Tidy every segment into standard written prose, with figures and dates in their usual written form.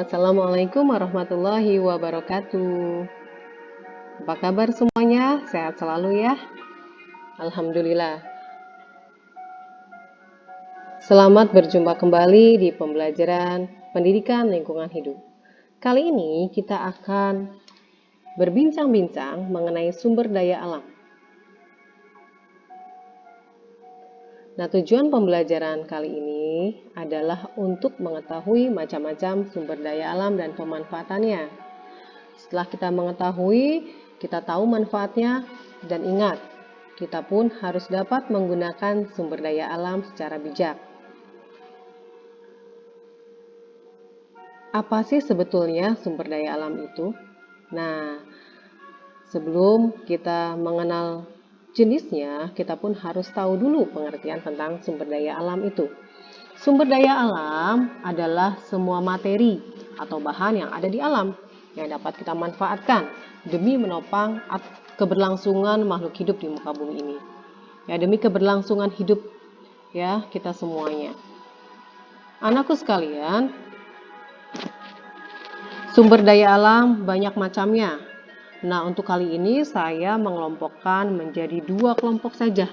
Assalamualaikum warahmatullahi wabarakatuh. Apa kabar semuanya? Sehat selalu ya? Alhamdulillah. Selamat berjumpa kembali di pembelajaran pendidikan lingkungan hidup. Kali ini kita akan berbincang-bincang mengenai sumber daya alam. Nah, tujuan pembelajaran kali ini adalah untuk mengetahui macam-macam sumber daya alam dan pemanfaatannya. Setelah kita mengetahui, kita tahu manfaatnya, dan ingat, kita pun harus dapat menggunakan sumber daya alam secara bijak. Apa sih sebetulnya sumber daya alam itu? Nah, sebelum kita mengenal jenisnya, kita pun harus tahu dulu pengertian tentang sumber daya alam itu. Sumber daya alam adalah semua materi atau bahan yang ada di alam yang dapat kita manfaatkan demi menopang keberlangsungan makhluk hidup di muka bumi ini. Ya, demi keberlangsungan hidup ya kita semuanya. Anakku sekalian, sumber daya alam banyak macamnya. Nah, untuk kali ini saya mengelompokkan menjadi 2 kelompok saja.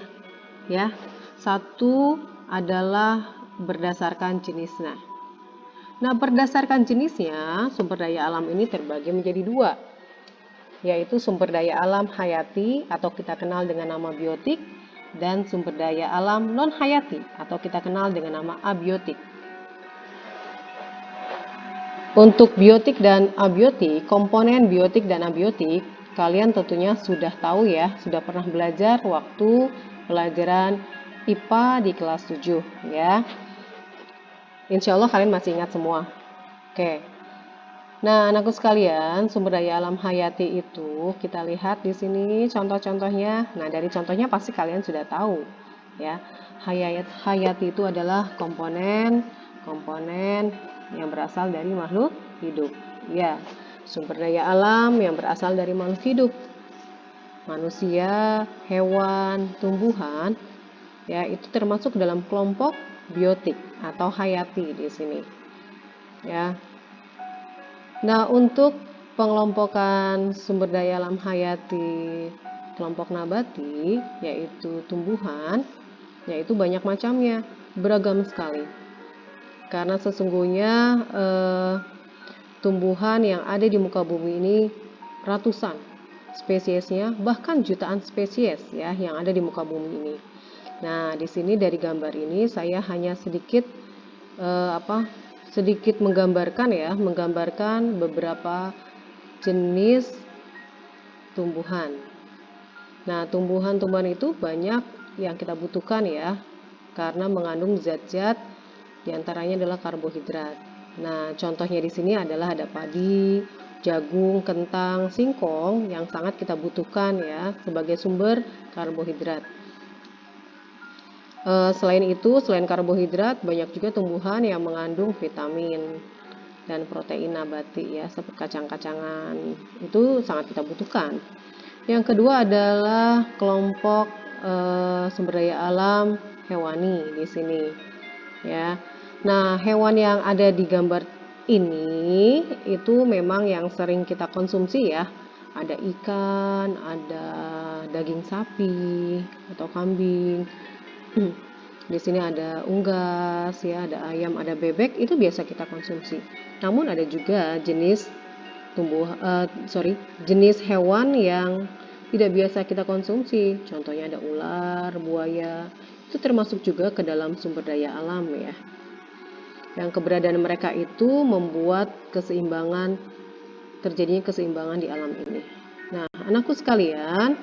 Ya. Satu adalah berdasarkan jenisnya. Nah, berdasarkan jenisnya, sumber daya alam ini terbagi menjadi 2, yaitu sumber daya alam hayati atau kita kenal dengan nama biotik, dan sumber daya alam non-hayati atau kita kenal dengan nama abiotik. Untuk biotik dan abiotik, komponen biotik dan abiotik, kalian tentunya sudah tahu ya, sudah pernah belajar waktu pelajaran IPA di kelas 7 ya. Insya Allah kalian masih ingat semua. Oke. Nah, anakku sekalian, sumber daya alam hayati itu kita lihat di sini contoh-contohnya. Nah, dari contohnya pasti kalian sudah tahu ya. Hayati itu adalah komponen yang berasal dari makhluk hidup. Ya, sumber daya alam yang berasal dari makhluk hidup. Manusia, hewan, tumbuhan, ya itu termasuk dalam kelompok biotik atau hayati di sini. Ya. Nah, untuk pengelompokan sumber daya alam hayati kelompok nabati, yaitu tumbuhan, yaitu banyak macamnya, beragam sekali. Karena sesungguhnya tumbuhan yang ada di muka bumi ini ratusan spesiesnya, bahkan jutaan spesies ya yang ada di muka bumi ini. Nah, di sini dari gambar ini saya hanya sedikit menggambarkan beberapa jenis tumbuhan. Nah, tumbuhan-tumbuhan itu banyak yang kita butuhkan ya, karena mengandung zat-zat diantaranya adalah karbohidrat. Nah, contohnya di sini adalah ada padi, jagung, kentang, singkong yang sangat kita butuhkan ya sebagai sumber karbohidrat. Selain itu, selain karbohidrat, banyak juga tumbuhan yang mengandung vitamin dan protein nabati ya, seperti kacang-kacangan. Itu sangat kita butuhkan. Yang kedua adalah kelompok sumber daya alam hewani di sini ya. Nah, hewan yang ada di gambar ini itu memang yang sering kita konsumsi ya. Ada ikan, ada daging sapi atau kambing. Di sini ada unggas ya, ada ayam, ada bebek, itu biasa kita konsumsi. Namun ada juga jenis jenis hewan yang tidak biasa kita konsumsi. Contohnya ada ular, buaya. Itu termasuk juga ke dalam sumber daya alam ya. Yang keberadaan mereka itu membuat terjadinya keseimbangan di alam ini. Nah, anakku sekalian,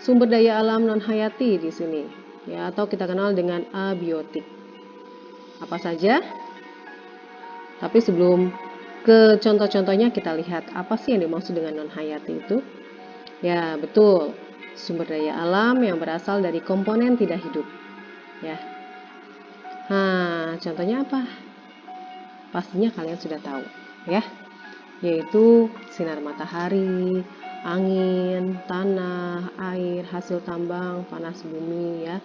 sumber daya alam non hayati di sini ya, atau kita kenal dengan abiotik. Apa saja? Tapi sebelum ke contoh-contohnya, kita lihat apa sih yang dimaksud dengan non hayati itu. Ya, betul. Sumber daya alam yang berasal dari komponen tidak hidup. Ya. Nah, contohnya apa? Pastinya kalian sudah tahu, ya. Yaitu sinar matahari, angin, tanah, air, hasil tambang, panas bumi, ya.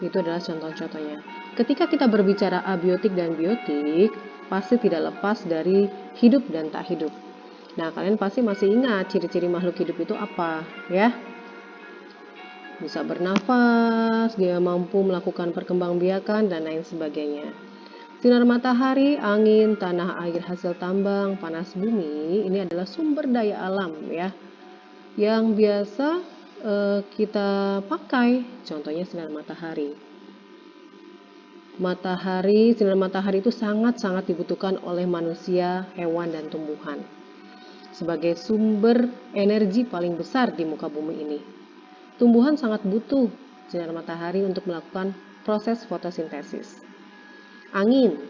Itu adalah contoh-contohnya. Ketika kita berbicara abiotik dan biotik, pasti tidak lepas dari hidup dan tak hidup. Nah, kalian pasti masih ingat ciri-ciri makhluk hidup itu apa, ya? Bisa bernafas, dia mampu melakukan perkembangbiakan, dan lain sebagainya. Sinar matahari, angin, tanah, air, hasil tambang, panas bumi, ini adalah sumber daya alam, ya, yang biasa kita pakai. Contohnya sinar matahari. Sinar matahari itu sangat-sangat dibutuhkan oleh manusia, hewan, dan tumbuhan sebagai sumber energi paling besar di muka bumi ini. Tumbuhan sangat butuh sinar matahari untuk melakukan proses fotosintesis. Angin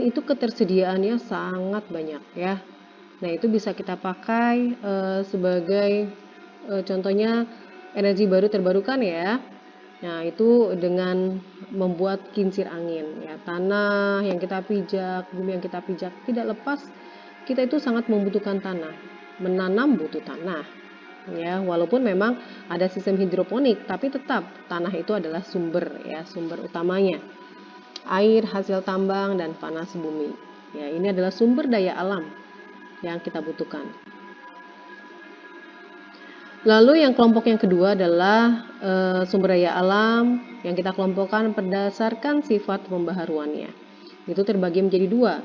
itu ketersediaannya sangat banyak, ya. Nah, itu bisa kita pakai sebagai contohnya energi baru terbarukan, ya. Nah, itu dengan membuat kincir angin, ya. Tanah yang kita pijak, bumi yang kita pijak, tidak lepas kita itu sangat membutuhkan tanah. Menanam butuh tanah, ya. Walaupun memang ada sistem hidroponik, tapi tetap tanah itu adalah sumber, ya, sumber utamanya. Air, hasil tambang, dan panas bumi. Ya, ini adalah sumber daya alam yang kita butuhkan. Lalu yang kelompok yang kedua adalah sumber daya alam yang kita kelompokkan berdasarkan sifat pembaharuannya. Itu terbagi menjadi dua,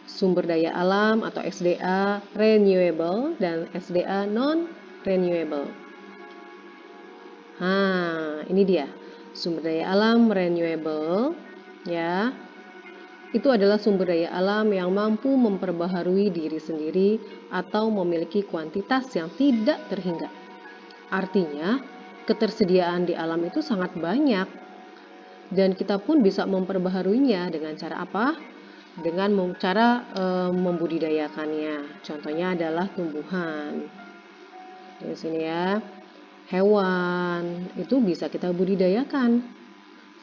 sumber daya alam atau SDA renewable dan SDA non-renewable. Nah, ini dia sumber daya alam renewable, ya. Itu adalah sumber daya alam yang mampu memperbaharui diri sendiri atau memiliki kuantitas yang tidak terhingga. Artinya, ketersediaan di alam itu sangat banyak dan kita pun bisa memperbaharuinya dengan cara apa? Dengan cara membudidayakannya. Contohnya adalah tumbuhan. Di sini, ya. Hewan itu bisa kita budidayakan.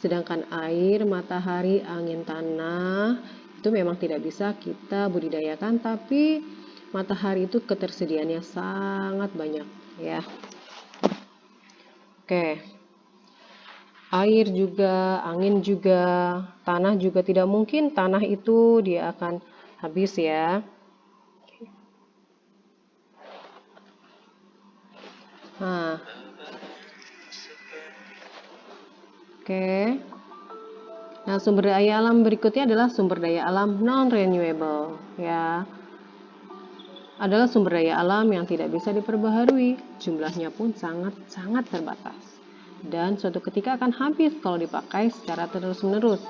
Sedangkan air, matahari, angin, tanah itu memang tidak bisa kita budidayakan, tapi matahari itu ketersediaannya sangat banyak, ya. Oke. Air juga, angin juga, tanah juga tidak mungkin tanah itu dia akan habis, ya. Nah. Oke. Nah, sumber daya alam berikutnya adalah sumber daya alam non-renewable, ya. Adalah sumber daya alam yang tidak bisa diperbaharui, jumlahnya pun sangat-sangat terbatas. Dan suatu ketika akan habis kalau dipakai secara terus-menerus.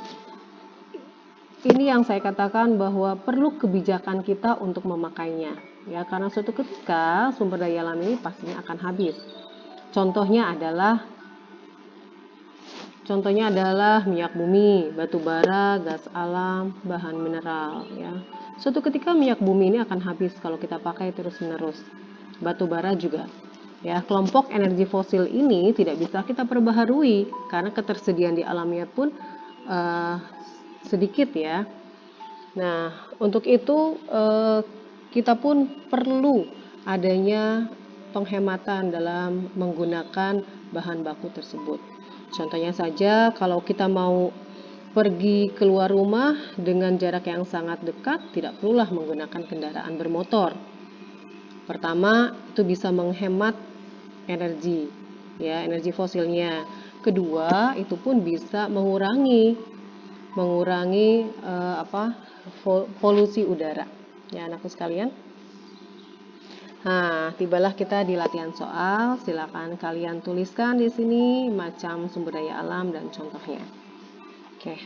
Ini yang saya katakan bahwa perlu kebijakan kita untuk memakainya, ya, karena suatu ketika sumber daya alam ini pastinya akan habis. Contohnya adalah minyak bumi, batu bara, gas alam, bahan mineral, ya. Suatu ketika minyak bumi ini akan habis kalau kita pakai terus-menerus. Batu bara juga. Ya, kelompok energi fosil ini tidak bisa kita perbaharui karena ketersediaan di alamnya pun sedikit, ya. Nah, untuk itu kita pun perlu adanya penghematan dalam menggunakan bahan baku tersebut. Contohnya saja, kalau kita mau pergi keluar rumah dengan jarak yang sangat dekat, tidak perlulah menggunakan kendaraan bermotor. Pertama, itu bisa menghemat energi, ya, energi fosilnya. Kedua, itu pun bisa mengurangi polusi udara. Ya, anakku sekalian. Nah, tibalah kita di latihan soal. Silakan kalian tuliskan di sini macam sumber daya alam dan contohnya. Oke.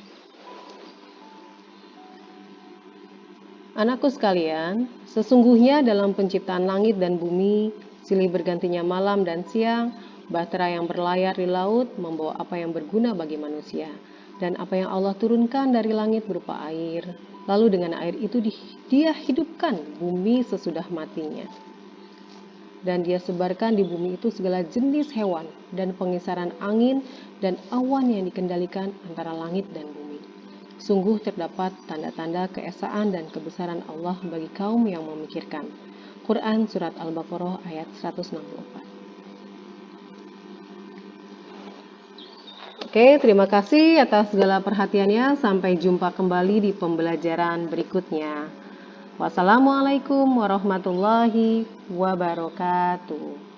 Anakku sekalian, sesungguhnya dalam penciptaan langit dan bumi, silih bergantinya malam dan siang, bahtera yang berlayar di laut membawa apa yang berguna bagi manusia, dan apa yang Allah turunkan dari langit berupa air. Lalu dengan air itu dia hidupkan bumi sesudah matinya. Dan dia sebarkan di bumi itu segala jenis hewan dan pengisaran angin dan awan yang dikendalikan antara langit dan bumi. Sungguh terdapat tanda-tanda keesaan dan kebesaran Allah bagi kaum yang memikirkan. Quran Surat Al-Baqarah ayat 164. Oke, terima kasih atas segala perhatiannya. Sampai jumpa kembali di pembelajaran berikutnya. Wassalamualaikum warahmatullahi wabarakatuh.